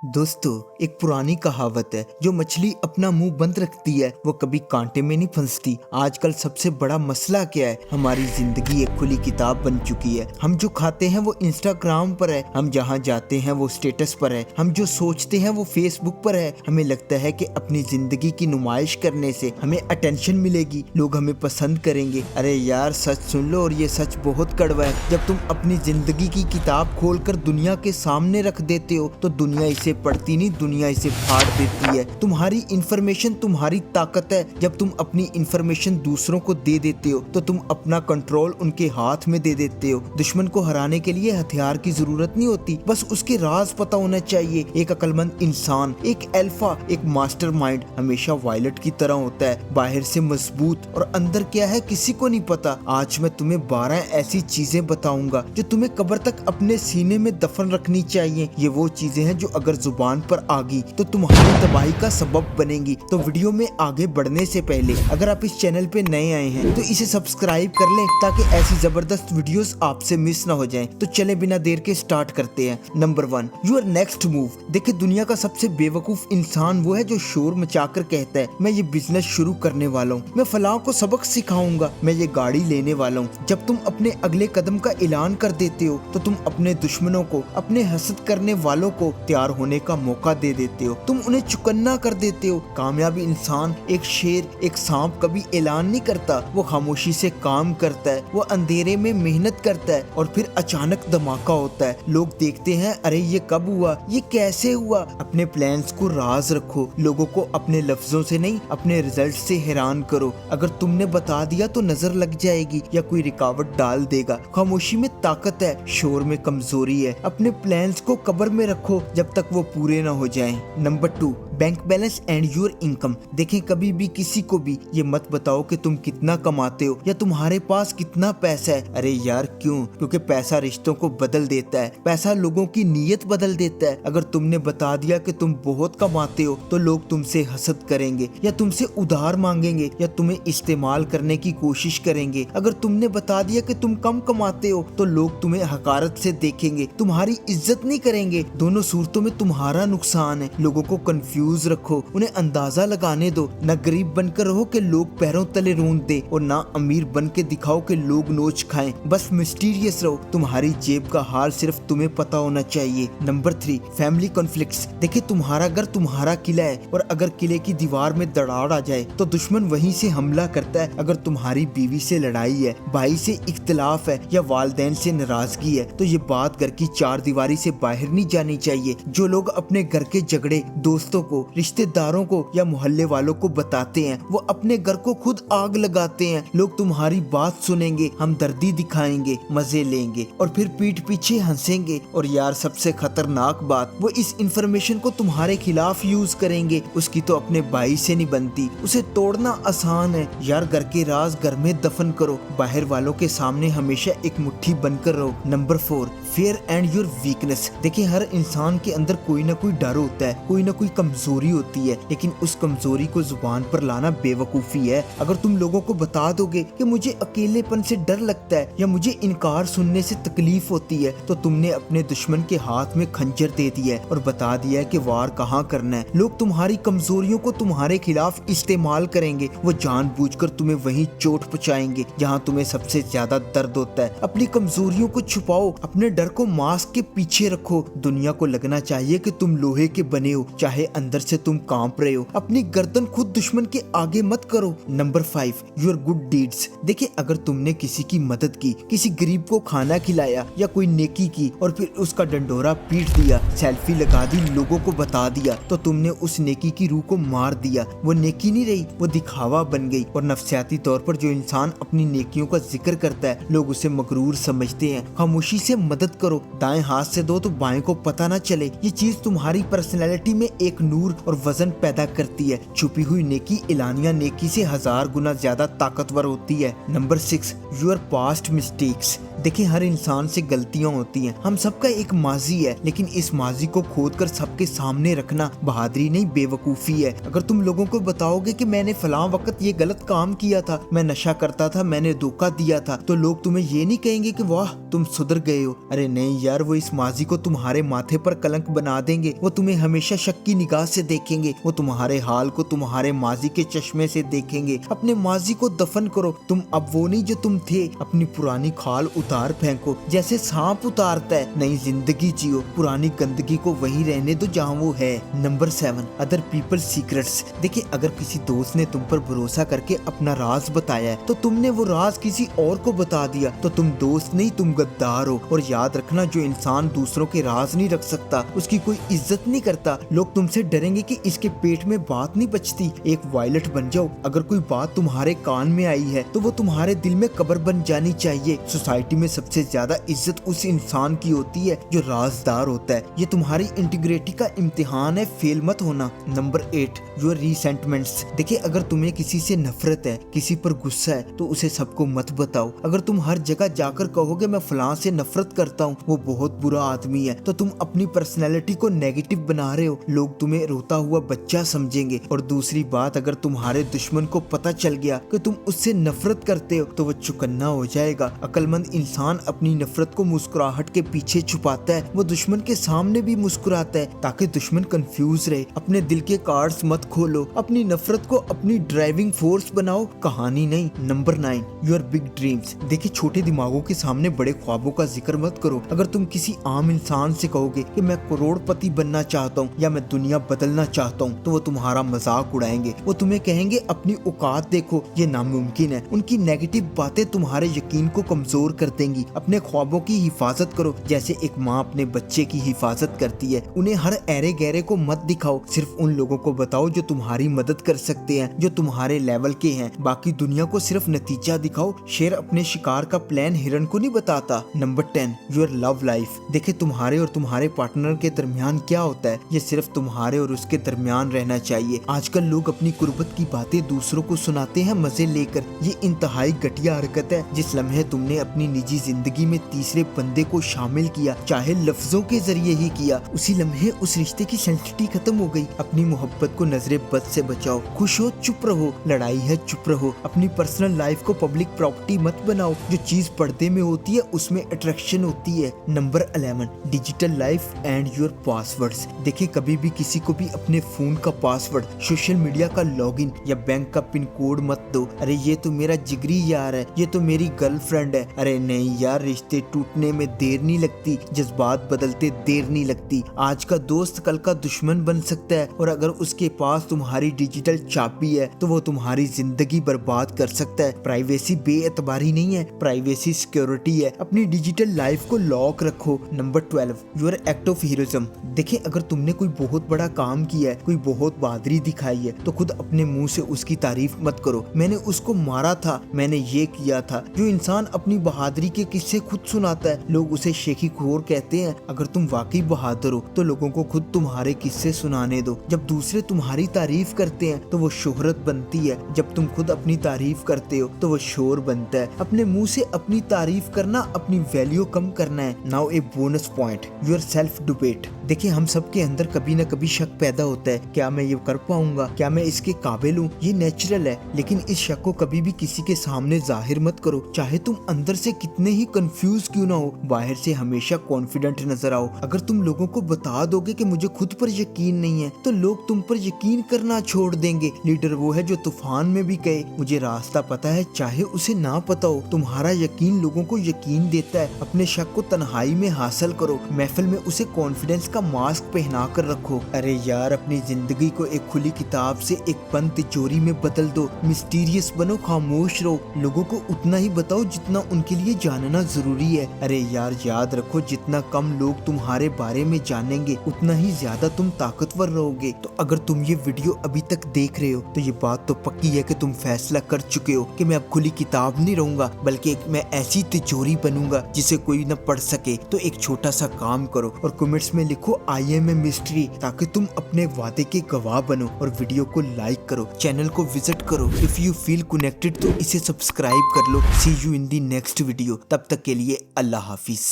दोस्तों, एक पुरानी कहावत है, जो मछली अपना मुंह बंद रखती है वो कभी कांटे में नहीं फंसती। आजकल सबसे बड़ा मसला क्या है? हमारी जिंदगी एक खुली किताब बन चुकी है। हम जो खाते हैं वो इंस्टाग्राम पर है, हम जहाँ जाते हैं वो स्टेटस पर है, हम जो सोचते हैं वो फेसबुक पर है। हमें लगता है कि अपनी जिंदगी की नुमाइश करने से हमें अटेंशन मिलेगी, लोग हमें पसंद करेंगे। अरे यार, सच सुन लो, और ये सच बहुत कड़वा है। जब तुम अपनी जिंदगी की किताब खोलकर दुनिया के सामने रख देते हो तो दुनिया इसे पढ़ती नहीं, दुनिया इसे फाड़ देती है। तुम्हारी इंफॉर्मेशन तुम्हारी ताकत है। जब तुम अपनी इंफॉर्मेशन दूसरों को दे देते हो तो तुम अपना कंट्रोल उनके हाथ में दे देते हो। दुश्मन को हराने के लिए हथियार की जरूरत नहीं होती, बस उसके राज पता होना चाहिए। एक अक्लमंद इंसान, एक अल्फा, एक मास्टरमाइंड हमेशा वायलट की तरह होता है, बाहर से मजबूत और अंदर क्या है किसी को नहीं पता। आज मैं तुम्हें 12 ऐसी चीजें बताऊंगा जो तुम्हें कब्र तक अपने सीने में दफन रखनी चाहिए। ये वो चीजें हैं जो अगर जुबान पर आ गई तो तुम्हारी तबाही का सबब बनेंगी। तो वीडियो में आगे बढ़ने से पहले अगर आप इस चैनल पे नए आए हैं तो इसे सब्सक्राइब कर लें ताकि ऐसी जबरदस्त वीडियोस आपसे मिस ना हो जाएं। तो चले बिना देर के स्टार्ट करते हैं। Number 1, your next move. देखिए, दुनिया का सबसे बेवकूफ इंसान वो है जो शोर मचाकर कहता है मैं ये बिजनेस शुरू करने वाला हूँ, मैं फलां को सबक सिखाऊंगा, मैं ये गाड़ी लेने वाला हूँ। जब तुम अपने अगले कदम का ऐलान कर देते हो तो तुम अपने दुश्मनों को, अपने हसद करने वालों को तैयार होने का मौका दे देते हो, तुम उन्हें चुकन्ना कर देते हो। कामयाबी इंसान, एक शेर, एक सांप कभी ऐलान नहीं करता, वो खामोशी से काम करता है, वो अंधेरे में मेहनत करता है और फिर अचानक धमाका होता है। लोग देखते हैं, अरे ये कब हुआ, ये कैसे हुआ। अपने प्लान्स को राज रखो, लोगों को अपने लफ्जों से नहीं अपने रिजल्ट से हैरान करो। अगर तुमने बता दिया तो नजर लग जाएगी या कोई रुकावट डाल देगा। खामोशी में ताकत है, शोर में कमजोरी है। अपने प्लान्स को कब्र में रखो जब तक वो पूरे ना हो जाएं। Number 2, bank balance and your income. देखें, कभी भी किसी को भी ये मत बताओ कि तुम कितना कमाते हो या तुम्हारे पास कितना पैसा है। अरे यार, क्यों? क्योंकि पैसा रिश्तों को बदल देता है, पैसा लोगों की नीयत बदल देता है। अगर तुमने बता दिया कि तुम बहुत कमाते हो तो लोग तुमसे हसद करेंगे या तुमसे उधार मांगेंगे या तुम्हें इस्तेमाल करने की कोशिश करेंगे। अगर तुमने बता दिया कि तुम कम कमाते हो तो लोग तुम्हें हकारत से देखेंगे, तुम्हारी इज्जत नहीं करेंगे। दोनों सूरतों में तुम्हारा नुकसान है। लोगों को कंफ्यूज रखो, उन्हें अंदाजा लगाने दो। न गरीब बनकर रहो कि लोग पैरों तले रोंद दे और ना अमीर बन के दिखाओ कि लोग नोच खाएं। बस मिस्टीरियस रहो, तुम्हारी जेब का हाल सिर्फ तुम्हें पता होना चाहिए। Number 3, family conflicts. देखिए, तुम्हारा घर तुम्हारा किला है और अगर किले की दीवार में दरार आ जाए तो दुश्मन वहीं से हमला करता है। अगर तुम्हारी बीवी से लड़ाई है, भाई से इख्तिलाफ है या वालिदैन से नाराजगी है तो ये बात घर की चार दीवारी से बाहर नहीं जानी चाहिए। जो लोग अपने घर के झगड़े दोस्तों को, रिश्तेदारों को या मोहल्ले वालों को बताते हैं वो अपने घर को खुद आग लगाते हैं। लोग तुम्हारी बात सुनेंगे, हमदर्दी दिखाएंगे, मजे लेंगे और फिर पीठ पीछे हंसेंगे। और यार, सबसे खतरनाक बात, वो इस इंफॉर्मेशन को तुम्हारे खिलाफ यूज करेंगे। उसकी तो अपने भाई से नहीं बनती, उसे तोड़ना आसान है। यार, घर के राज घर में दफन करो, बाहर वालों के सामने हमेशा एक मुट्ठी बनकर रहो। Number 4, fair and your weakness. देखिए, हर इंसान के अंदर कोई ना कोई डर होता है, कोई ना कोई कमजोरी होती है, लेकिन उस कमजोरी को जुबान पर लाना बेवकूफी है। अगर तुम लोगों को बता दोगे कि मुझे अकेलेपन से डर लगता है या मुझे इनकार सुनने से तकलीफ होती है तो तुमने अपने दुश्मन के हाथ में खंजर दे दिया है और बता दिया है कि वार कहाँ करना है। लोग तुम्हारी कमजोरियों को तुम्हारे खिलाफ इस्तेमाल करेंगे, वो जानबूझकर तुम्हें वहीं चोट पहुंचाएंगे जहाँ तुम्हें सबसे ज्यादा दर्द होता है। अपनी कमजोरियों को छुपाओ, अपने डर को मास्क के पीछे रखो। दुनिया को लगना चाहिए कि तुम लोहे के बने हो, चाहे अंदर से तुम कांप रहे हो। अपनी गर्दन खुद दुश्मन के आगे मत करो। Number 5, your good deeds. देखिए, अगर तुमने किसी की मदद की, किसी गरीब को खाना खिलाया या कोई नेकी की और फिर उसका डंडोरा पीट दिया, सेल्फी लगा दी, लोगों को बता दिया, तो तुमने उस नेकी की रूह को मार दिया। वो नेकी नहीं रही, वो दिखावा बन गई। और नफसियाती तौर पर जो इंसान अपनी नेकियों का जिक्र करता है लोग उसे मगरूर समझते हैं। खामोशी से मदद करो, दाएं हाथ से दो तो बाएं को पता ना चले। ये चीज तुम्हारी पर्सनैलिटी में एक नूर शूर और वजन पैदा करती है। छुपी हुई नेकी एलानिया नेकी से 1000 गुना ज्यादा ताकतवर होती है। Number 6, your past mistakes. देखिए हर इंसान से गलतियां होती हैं, हम सबका एक माजी है, लेकिन इस माजी को खोद कर सबके सामने रखना बहादुरी नहीं बेवकूफ़ी है। अगर तुम लोगों को बताओगे कि मैंने फलां वक्त ये गलत काम किया था, मैं नशा करता था, मैंने धोखा दिया था, तो लोग तुम्हें ये नहीं कहेंगे कि वाह तुम सुधर गए हो। अरे नहीं यार, वो इस माजी को तुम्हारे माथे पर कलंक बना देंगे। वो तुम्हें हमेशा शक की निगाह से देखेंगे, वो तुम्हारे हाल को तुम्हारे माजी के चश्मे से देखेंगे। अपने माजी को दफन करो, तुम अब वो नहीं जो तुम थे। अपनी पुरानी खाल उतार फेंको जैसे सांप उतारता है। नई जिंदगी जियो, पुरानी गंदगी को वहीं रहने दो जहाँ वो है। Number 7, other people secrets. देखिए अगर किसी दोस्त ने तुम पर भरोसा करके अपना राज बताया है, तो तुमने वो राज किसी और को बता दिया, तो तुम दोस्त नहीं, तुम गद्दार हो। और याद रखना, जो इंसान दूसरों के राज नहीं रख सकता उसकी कोई इज्जत नहीं करता। लोग तुमसे डरेंगे कि इसके पेट में बात नहीं बचती। एक वायलट बन जाओ, अगर कोई बात तुम्हारे कान में आई है तो वो तुम्हारे दिल में कब्र बन जानी चाहिए। सोसाइटी में सबसे ज्यादा इज्जत उस इंसान की होती है जो राजदार होता है। ये तुम्हारी इंटीग्रिटी का इम्तिहान है, फेल मत होना। Number 8, your resentments. देखिए अगर तुम्हें किसी से नफरत है, किसी पर गुस्सा है, तो उसे सबको मत बताओ। अगर तुम हर जगह जाकर कहोगे मैं फलां से नफरत करता हूँ, वो बहुत बुरा आदमी है, तो तुम अपनी पर्सनैलिटी को नेगेटिव बना रहे हो। लोग तुम्हें रोता हुआ बच्चा समझेंगे। और दूसरी बात, अगर तुम्हारे दुश्मन को पता चल गया कि तुम उससे नफरत करते हो, तो वो चुकन्ना हो जाएगा। अक्लमंद इंसान अपनी नफरत को मुस्कुराहट के पीछे छुपाता है। वो दुश्मन के सामने भी मुस्कुराता है ताकि दुश्मन कंफ्यूज रहे। अपने दिल के कार्ड्स मत खोलो, अपनी नफरत को अपनी ड्राइविंग फोर्स बनाओ, कहानी नहीं। Number 9, your big dreams. देखिए छोटे दिमागों के सामने बड़े ख्वाबों का जिक्र मत करो। अगर तुम किसी आम इंसान से कहोगे कि मैं करोड़पति बनना चाहता हूँ या मैं दुनिया बदलना चाहता हूँ, तो वो तुम्हारा मजाक उड़ाएंगे। वो तुम्हें कहेंगे अपनी औकात देखो, ये नामुमकिन है। उनकी नेगेटिव बातें तुम्हारे यकीन को कमजोर कर देंगी। अपने ख्वाबों की हिफाजत करो जैसे एक माँ अपने बच्चे की हिफाजत करती है। उन्हें हर ऐरे गहरे को मत दिखाओ, सिर्फ उन लोगों को बताओ जो तुम्हारी मदद कर सकते हैं, जो तुम्हारे लेवल के हैं। बाकी दुनिया को सिर्फ नतीजा दिखाओ। शेर अपने शिकार का प्लान हिरन को नहीं बताता। Number 10, your love life. देखिए तुम्हारे और तुम्हारे पार्टनर के दरमियान क्या होता है, ये सिर्फ तुम्हारे और उसके दरमियान रहना चाहिए। आजकल लोग अपनी कुर्बत की बातें दूसरों को सुनाते हैं मजे लेकर। ये इंतहाई घटिया हरकत है। जिस लम्हे तुमने अपनी निजी जिंदगी में तीसरे बंदे को शामिल किया, चाहे लफ्जों के जरिए ही किया, उसी लम्हे उस रिश्ते की सेंसिटिविटी खत्म हो गई। अपनी मोहब्बत को नजरे बद से बचाओ। खुश हो चुप रहो, लड़ाई है चुप रहो। अपनी पर्सनल लाइफ को पब्लिक प्रॉपर्टी मत बनाओ। जो चीज पर्दे में होती है उसमें अट्रैक्शन होती है। Number 11, digital life and your passwords. देखिए कभी भी किसी को भी अपने फोन का पासवर्ड, सोशल मीडिया का लॉगिन या बैंक का पिन कोड मत दो। अरे ये तो मेरा जिगरी यार है, ये तो मेरी गर्लफ्रेंड है। अरे नहीं यार, रिश्ते टूटने में देर नहीं लगती, जज्बात बदलते देर नहीं लगती। आज का दोस्त कल का दुश्मन बन सकता है, और अगर उसके पास तुम्हारी डिजिटल चाबी है तो वो तुम्हारी जिंदगी बर्बाद कर सकता है। प्राइवेसी बेएतबारी नहीं है, प्राइवेसी सिक्योरिटी है। अपनी डिजिटल लाइफ को लॉक रखो। Number 12, your act of heroism. देखिए अगर तुमने कोई बहुत बड़ा काम किया है, कोई बहुत बहादुरी दिखाई है, तो खुद अपने मुंह से उसकी तारीफ मत करो। मैंने उसको मारा था, मैंने ये किया था। जो इंसान अपनी बहादुरी के किस्से खुद सुनाता है, लोग उसे शेखी खोर कहते हैं। अगर तुम वाकई बहादुर हो तो लोगों को खुद तुम्हारे किस्से सुनाने दो। जब दूसरे तुम्हारी तारीफ करते हैं तो वो शोहरत बनती है, जब तुम खुद अपनी तारीफ करते हो तो वो शोर बनता है। अपने मुंह से अपनी तारीफ करना अपनी वैल्यू कम करना है। Now a bonus point, your self debate. देखिए हम सब के अंदर कभी न कभी शक पैदा होता है, क्या मैं ये कर पाऊंगा, क्या मैं इसके काबिल हूँ। ये नेचुरल है, लेकिन इस शक को कभी भी किसी के सामने जाहिर मत करो। चाहे तुम अंदर से कितने ही कंफ्यूज क्यों ना हो, बाहर से हमेशा कॉन्फिडेंट नजर आओ। अगर तुम लोगों को बता दोगे कि मुझे खुद पर यकीन नहीं है, तो लोग तुम पर यकीन करना छोड़ देंगे। लीडर वो है जो तूफान में भी कहे मुझे रास्ता पता है, चाहे उसे ना पता हो। तुम्हारा यकीन लोगों को यकीन देता है। अपने शक को तन्हाई में हासिल करो, महफिल में उसे कॉन्फिडेंस का मास्क पहना कर रखो। अरे यार, अपनी जिंदगी को एक खुली किताब से एक बंद तिजोरी में बदल दो। मिस्टीरियस बनो, खामोश रहो, लोगों को उतना ही बताओ जितना उनके लिए जानना जरूरी है। अरे यार याद रखो, जितना कम लोग तुम्हारे बारे में जानेंगे उतना ही ज्यादा तुम ताकतवर रहोगे। तो अगर तुम ये वीडियो अभी तक देख रहे हो तो ये बात तो पक्की है कि तुम फैसला कर चुके हो कि मैं अब खुली किताब नहीं रहूंगा, बल्कि मैं ऐसी तिजोरी बनूंगा जिसे कोई न पढ़ सके। तो एक छोटा सा काम करो और कमेंट्स में लिखो आई एम ए मिस्ट्री, ताकि तुम अपने वादे के गवाह बनो और वीडियो को लाइक करो, चैनल को विजिट करो। इफ यू फील कनेक्टेड तो इसे सब्सक्राइब कर लो। See you in the next video. तब तक के लिए अल्लाह हाफिज।